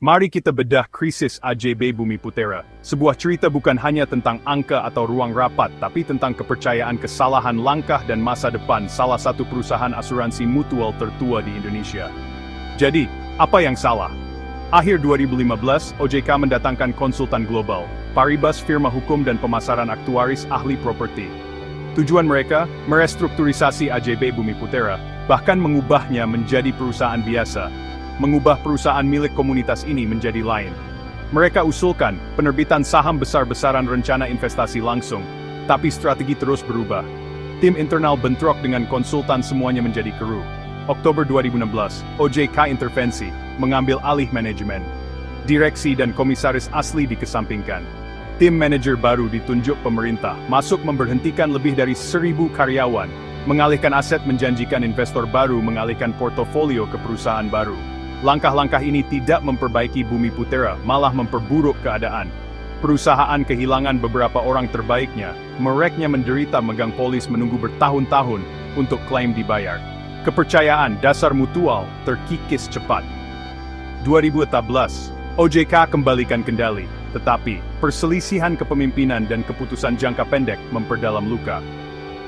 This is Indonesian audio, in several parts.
Mari kita bedah krisis AJB Bumi Putra. Sebuah cerita bukan hanya tentang angka atau ruang rapat, tapi tentang kepercayaan, kesalahan, langkah, dan masa depan salah satu perusahaan asuransi mutual tertua di Indonesia. Jadi, apa yang salah? Akhir 2015, OJK mendatangkan konsultan global, Paribas, firma hukum dan pemasaran aktuaris ahli properti. Tujuan mereka, merestrukturisasi AJB Bumi Putra, bahkan mengubahnya menjadi perusahaan biasa. Mengubah perusahaan milik komunitas ini menjadi lain. Mereka usulkan penerbitan saham besar-besaran rencana investasi langsung, tapi strategi terus berubah. Tim internal bentrok dengan konsultan, semuanya menjadi keruh. Oktober 2016, OJK intervensi, mengambil alih manajemen. Direksi dan komisaris asli dikesampingkan. Tim manajer baru ditunjuk pemerintah, masuk memberhentikan lebih dari 1.000 karyawan, mengalihkan aset, menjanjikan investor baru, mengalihkan portofolio ke perusahaan baru. Langkah-langkah ini tidak memperbaiki Bumi Putra, malah memperburuk keadaan. Perusahaan kehilangan beberapa orang terbaiknya, mereknya menderita, megang polis menunggu bertahun-tahun untuk klaim dibayar. Kepercayaan dasar mutual terkikis cepat. 2014, OJK kembalikan kendali, tetapi perselisihan kepemimpinan dan keputusan jangka pendek memperdalam luka.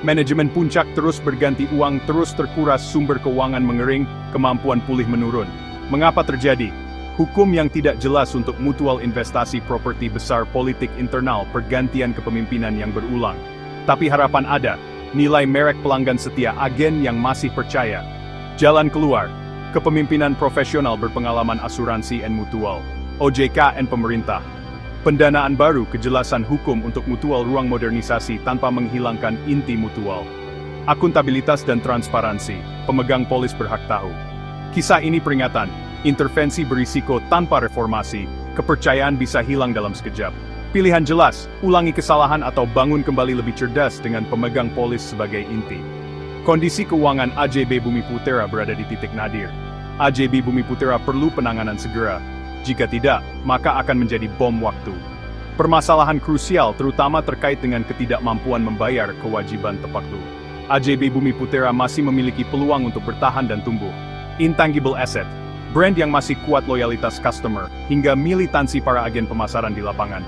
Manajemen puncak terus berganti, uang terus terkuras, sumber keuangan mengering, kemampuan pulih menurun. Mengapa terjadi? Hukum yang tidak jelas untuk mutual investasi properti besar, politik internal, pergantian kepemimpinan yang berulang. Tapi harapan ada, nilai merek pelanggan setia, agen yang masih percaya. Jalan keluar, kepemimpinan profesional berpengalaman asuransi and mutual, OJK and pemerintah. Pendanaan baru, kejelasan hukum untuk mutual, ruang modernisasi tanpa menghilangkan inti mutual. Akuntabilitas dan transparansi, pemegang polis berhak tahu. Kisah ini peringatan, intervensi berisiko tanpa reformasi, kepercayaan bisa hilang dalam sekejap. Pilihan jelas, ulangi kesalahan atau bangun kembali lebih cerdas dengan pemegang polis sebagai inti. Kondisi keuangan AJB Bumi Putra berada di titik nadir. AJB Bumi Putra perlu penanganan segera. Jika tidak, maka akan menjadi bom waktu. Permasalahan krusial terutama terkait dengan ketidakmampuan membayar kewajiban tepat waktu. AJB Bumi Putra masih memiliki peluang untuk bertahan dan tumbuh. Intangible asset, brand yang masih kuat, loyalitas customer, hingga militansi para agen pemasaran di lapangan.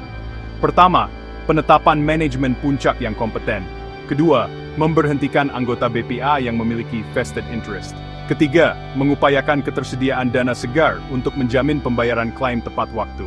Pertama, penetapan manajemen puncak yang kompeten. Kedua, memberhentikan anggota BPA yang memiliki vested interest. Ketiga, mengupayakan ketersediaan dana segar untuk menjamin pembayaran klaim tepat waktu.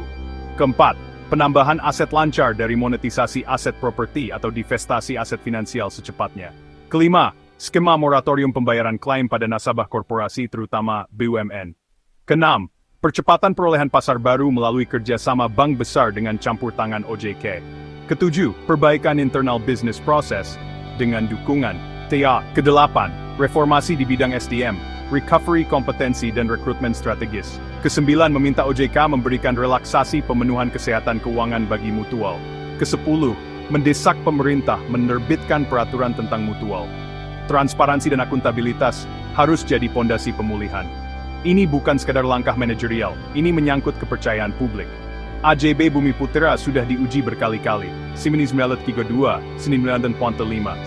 Keempat, penambahan aset lancar dari monetisasi aset properti atau divestasi aset finansial secepatnya. Kelima, skema moratorium pembayaran klaim pada nasabah korporasi terutama BUMN. Keenam, percepatan perolehan pasar baru melalui kerjasama bank besar dengan campur tangan OJK. Ketujuh, perbaikan internal business process dengan dukungan TA. Kedelapan, reformasi di bidang SDM, recovery kompetensi dan rekrutmen strategis. Kesembilan, meminta OJK memberikan relaksasi pemenuhan kesehatan keuangan bagi mutual. Kesepuluh, mendesak pemerintah menerbitkan peraturan tentang mutual. Transparansi dan akuntabilitas harus jadi pondasi pemulihan. Ini bukan sekadar langkah manajerial, ini menyangkut kepercayaan publik. AJB Bumi Putra sudah diuji berkali-kali. 1932, 1945,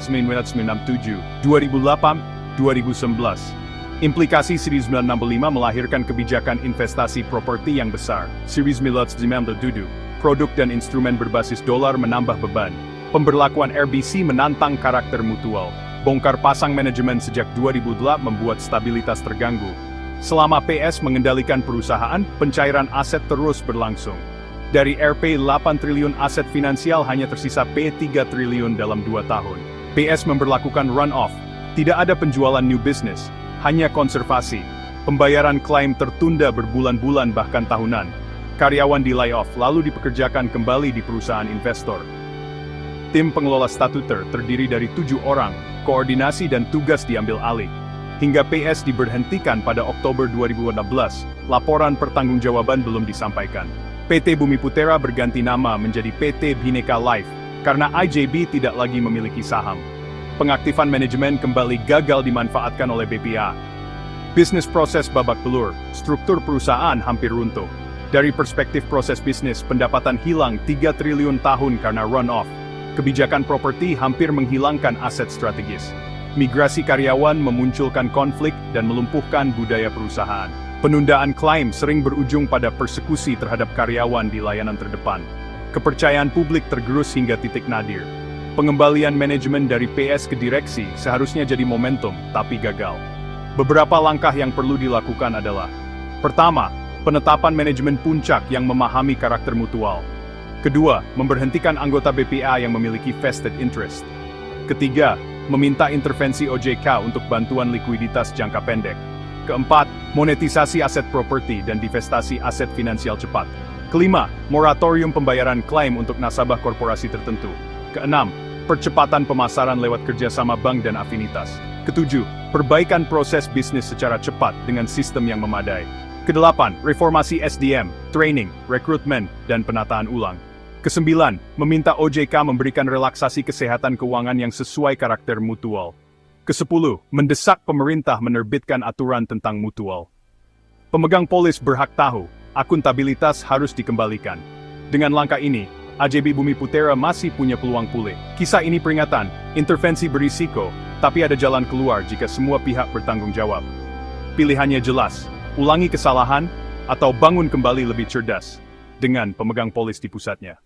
1997, 2008, 2011. Implikasi 1965 melahirkan kebijakan investasi properti yang besar. 1997, produk dan instrumen berbasis dolar menambah beban. Pemberlakuan RBC menantang karakter mutual. Bongkar pasang manajemen sejak 2008 membuat stabilitas terganggu. Selama PS mengendalikan perusahaan, pencairan aset terus berlangsung. Dari Rp 8 triliun aset finansial hanya tersisa P3 triliun dalam 2 tahun. PS memberlakukan run-off. Tidak ada penjualan new business, hanya konservasi. Pembayaran klaim tertunda berbulan-bulan bahkan tahunan. Karyawan di layoff lalu dipekerjakan kembali di perusahaan investor. Tim pengelola statuter terdiri dari 7 orang, koordinasi dan tugas diambil alih. Hingga PS diberhentikan pada Oktober 2016, laporan pertanggungjawaban belum disampaikan. PT Bumi Putra berganti nama menjadi PT Bhinneka Life, karena AJB tidak lagi memiliki saham. Pengaktifan manajemen kembali gagal dimanfaatkan oleh BPA. Bisnis proses babak belur, struktur perusahaan hampir runtuh. Dari perspektif proses bisnis, pendapatan hilang 3 triliun tahun karena run-off. Kebijakan properti hampir menghilangkan aset strategis. Migrasi karyawan memunculkan konflik dan melumpuhkan budaya perusahaan. Penundaan klaim sering berujung pada persekusi terhadap karyawan di layanan terdepan. Kepercayaan publik tergerus hingga titik nadir. Pengembalian manajemen dari PS ke direksi seharusnya jadi momentum, tapi gagal. Beberapa langkah yang perlu dilakukan adalah: pertama, penetapan manajemen puncak yang memahami karakter mutual. Kedua, memberhentikan anggota BPA yang memiliki vested interest. Ketiga, meminta intervensi OJK untuk bantuan likuiditas jangka pendek. Keempat, monetisasi aset properti dan divestasi aset finansial cepat. Kelima, moratorium pembayaran klaim untuk nasabah korporasi tertentu. Keenam, percepatan pemasaran lewat kerjasama bank dan afinitas. Ketujuh, perbaikan proses bisnis secara cepat dengan sistem yang memadai. Kedelapan, reformasi SDM, training, rekrutmen, dan penataan ulang. Kesembilan, meminta OJK memberikan relaksasi kesehatan keuangan yang sesuai karakter mutual. Kesepuluh, mendesak pemerintah menerbitkan aturan tentang mutual. Pemegang polis berhak tahu, akuntabilitas harus dikembalikan. Dengan langkah ini, AJB Bumi Putra masih punya peluang pulih. Kisah ini peringatan, intervensi berisiko, tapi ada jalan keluar jika semua pihak bertanggung jawab. Pilihannya jelas, ulangi kesalahan, atau bangun kembali lebih cerdas, dengan pemegang polis di pusatnya.